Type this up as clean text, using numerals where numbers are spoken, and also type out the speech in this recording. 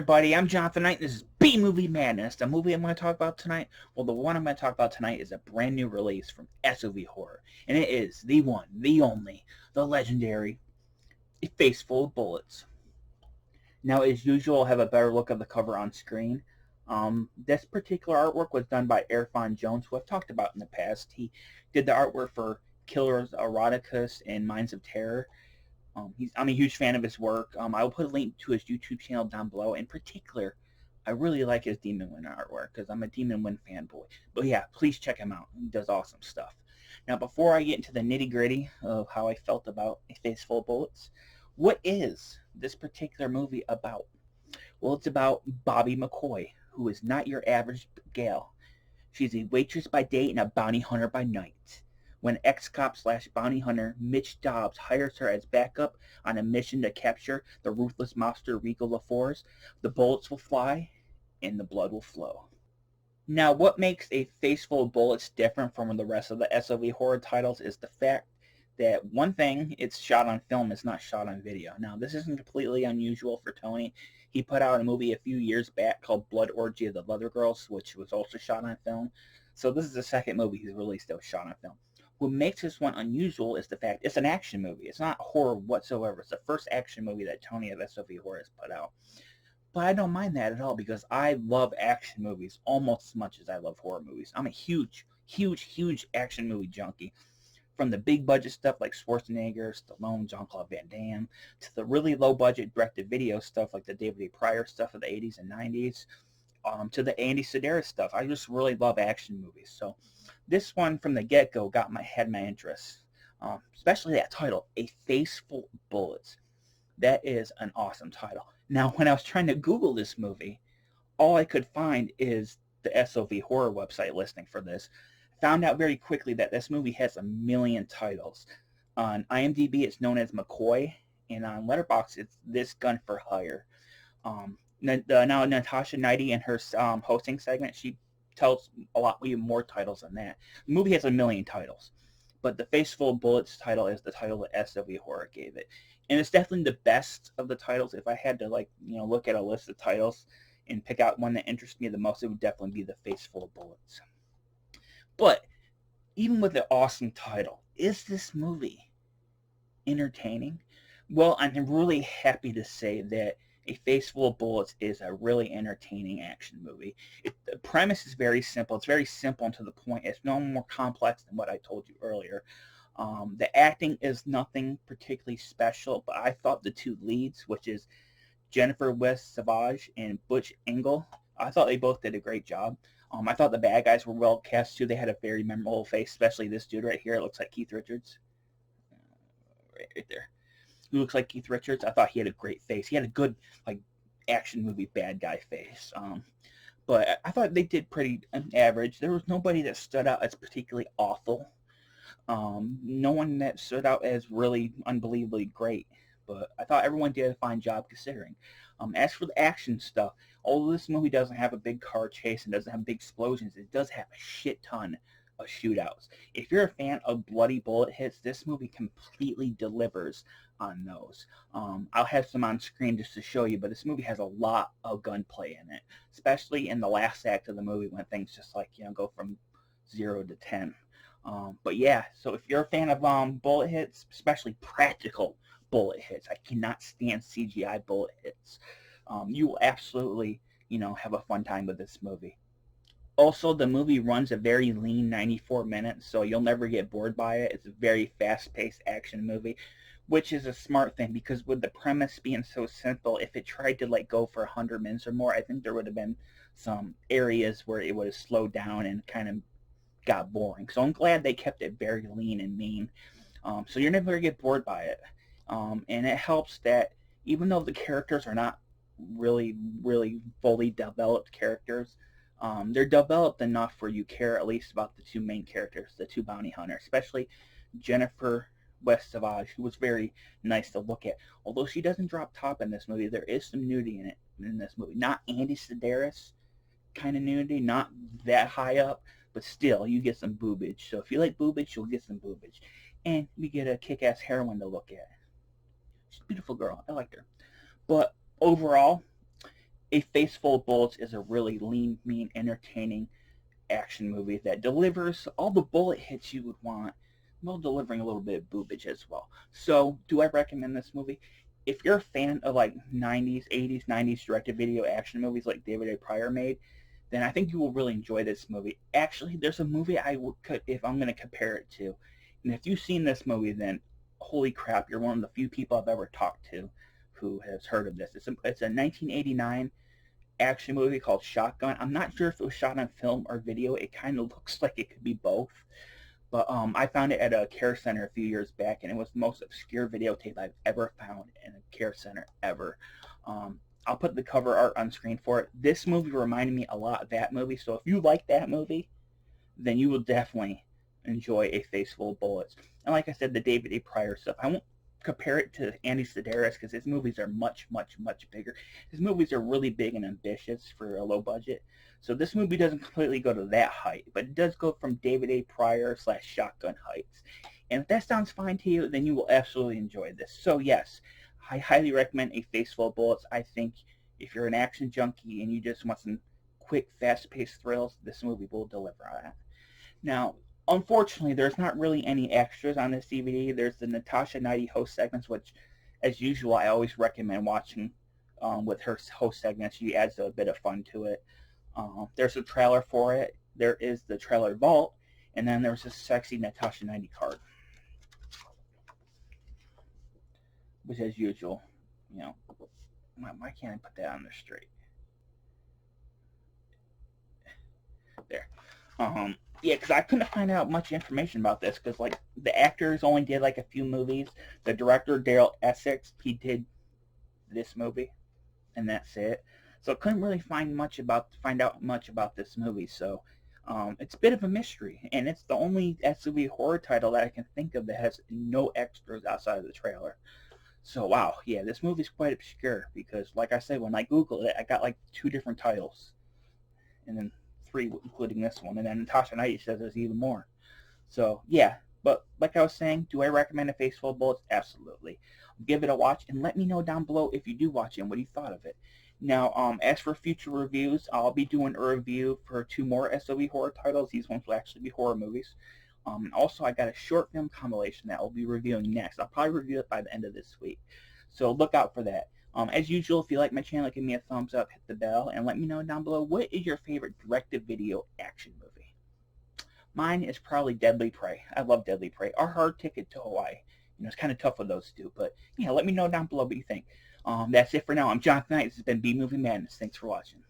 everybody, I'm Jonathan Knight, and this is B-Movie Madness. The movie I'm going to talk about tonight, well, the one I'm going to talk about tonight is a brand new release from SOV Horror, and it is the one, the only, the legendary A Face Full of Bullets. Now, as usual, I'll have a better look at the cover on screen. This particular artwork was done by Arfon Jones, who I've talked about in the past. He did the artwork for Killers Eroticus and Minds of Terror. I'm a huge fan of his work. I will put a link to his YouTube channel down below. In particular, I really like his Demon Wind artwork because I'm a Demon Wind fanboy. But yeah, please check him out. He does awesome stuff. Now, before I get into the nitty-gritty of how I felt about A Face Full of Bullets, what is this particular movie about? Well, it's about Bobby McCoy, who is not your average gal. She's a waitress by day and a bounty hunter by night. When ex-cop / bounty hunter Mitch Dobbs hires her as backup on a mission to capture the ruthless mobster Rico LaForce, the bullets will fly and the blood will flow. Now, what makes A Face Full of Bullets different from the rest of the SOV horror titles is the fact that one thing, it's shot on film, it's not shot on video. Now, this isn't completely unusual for Tony. He put out a movie a few years back called Blood Orgy of the Leather Girls, which was also shot on film. So this is the second movie he's released that was shot on film. What makes this one unusual is the fact it's an action movie. It's not horror whatsoever. It's the first action movie that Tony of SOV Horror has put out. But I don't mind that at all because I love action movies almost as much as I love horror movies. I'm a huge, huge, huge action movie junkie. From the big budget stuff like Schwarzenegger, Stallone, Jean-Claude Van Damme, to the really low budget direct-to-video stuff like the David A. Pryor stuff of the 80s and 90s, to the Andy Sedaris stuff. I just really love action movies. So this one from the get-go had my interest, especially that title, A Face Full of Bullets. That is an awesome title. Now, when I was trying to Google this movie, all I could find is the SOV Horror website listing for this. Found out very quickly that this movie has 1 million titles. On IMDb, it's known as McCoy, and on Letterboxd, it's This Gun for Hire. Now, Natasha Knighty in her hosting segment, she tells a lot even more titles than that. The movie has 1 million titles, but the Face Full of Bullets title is the title that SOV Horror gave it, and it's definitely the best of the titles. If I had to look at a list of titles and pick out one that interests me the most, it would definitely be the Face Full of Bullets. But even with the awesome title, is this movie entertaining? Well, I'm really happy to say that A Face Full of Bullets is a really entertaining action movie. The premise is very simple. It's very simple and to the point. It's no more complex than what I told you earlier. The acting is nothing particularly special, but I thought the two leads, which is Jennifer West Savage and Butch Engel, I thought they both did a great job. I thought the bad guys were well cast too. They had a very memorable face, especially this dude right here. It looks like Keith Richards. Right there. He looks like Keith Richards. I thought he had a great face. He had a good action movie bad guy face. But I thought they did pretty average. There was nobody that stood out as particularly awful. No one that stood out as really unbelievably great. But I thought everyone did a fine job considering. As for the action stuff, although this movie doesn't have a big car chase and doesn't have big explosions, it does have a shit ton of shootouts. If you're a fan of bloody bullet hits, this movie completely delivers on those. I'll have some on screen just to show you, but this movie has a lot of gunplay in it, especially in the last act of the movie when things just go from 0 to 10. But yeah, so if you're a fan of bullet hits, especially practical bullet hits, I cannot stand CGI bullet hits. You will absolutely, have a fun time with this movie. Also, the movie runs a very lean 94 minutes, so you'll never get bored by it. It's a very fast-paced action movie, which is a smart thing because with the premise being so simple, if it tried to go for 100 minutes or more, I think there would have been some areas where it would have slowed down and kind of got boring. So I'm glad they kept it very lean and mean. So you're never going to get bored by it. And it helps that even though the characters are not really, really fully developed characters, they're developed enough where you care at least about the two main characters, the two bounty hunters, especially Jennifer West Savage, who was very nice to look at. Although she doesn't drop top in this movie, there is some nudity in this movie. Not Andy Sedaris kind of nudity, not that high up, but still, you get some boobage. So if you like boobage, you'll get some boobage. And we get a kick-ass heroine to look at. She's a beautiful girl. I liked her. But overall, A Face Full of Bullets is a really lean, mean, entertaining action movie that delivers all the bullet hits you would want, while delivering a little bit of boobage as well. So, do I recommend this movie? If you're a fan of like 90s, 80s, 90s direct-to-video action movies like David A. Pryor made, then I think you will really enjoy this movie. Actually, there's a movie I would, if I'm going to compare it to, and if you've seen this movie, then holy crap, you're one of the few people I've ever talked to who has heard of this. It's a 1989 action movie called Shotgun. I'm not sure if it was shot on film or video. It kind of looks like it could be both. But I found it at a care center a few years back, and it was the most obscure videotape I've ever found in a care center ever. I'll put the cover art on screen for it. This movie reminded me a lot of that movie, so if you like that movie, then you will definitely enjoy A Face Full of Bullets. And like I said, the David A. Pryor stuff, I won't compare it to Andy Sedaris because his movies are much, much, much bigger. His movies are really big and ambitious for a low budget. So this movie doesn't completely go to that height, but it does go from David A. Pryor / Shotgun heights. And if that sounds fine to you, then you will absolutely enjoy this. So yes, I highly recommend A Face Full of Bullets. I think if you're an action junkie and you just want some quick, fast-paced thrills, this movie will deliver on that. Now, unfortunately, there's not really any extras on this DVD. There's the Natasha Knighty host segments, which, as usual, I always recommend watching with her host segments. She adds a bit of fun to it. There's a trailer for it. There is the trailer vault, and then there's a sexy Natasha Knighty card, which, as usual, you know, why can't I put that on there straight? There. Yeah, because I couldn't find out much information about this because, like, the actors only did, like, a few movies. The director, Dir-Darrell, he did this movie, and that's it. So I couldn't really find out much about this movie. So it's a bit of a mystery, and it's the only SUV horror title that I can think of that has no extras outside of the trailer. So wow, yeah, this movie's quite obscure because, like I said, when I Googled it, I got like 2 different titles, and then 3, including this one, and then Natasha Knighty says there's even more. So yeah, but like I was saying, do I recommend A Face Full of Bullets? Absolutely. Give it a watch and let me know down below if you do watch it and what you thought of it. Now, as for future reviews, I'll be doing a review for 2 more SOV horror titles. These ones will actually be horror movies. Also, I got a short film compilation that I'll be reviewing next. I'll probably review it by the end of this week. So look out for that. As usual, if you like my channel, give me a thumbs up, hit the bell, and let me know down below what is your favorite direct-to-video action movie. Mine is probably Deadly Prey. I love Deadly Prey. Or Hard Ticket to Hawaii. You know, it's kind of tough with those 2, but yeah, let me know down below what you think. That's it for now. I'm Jonathan Knight. This has been B Movie Madness. Thanks for watching.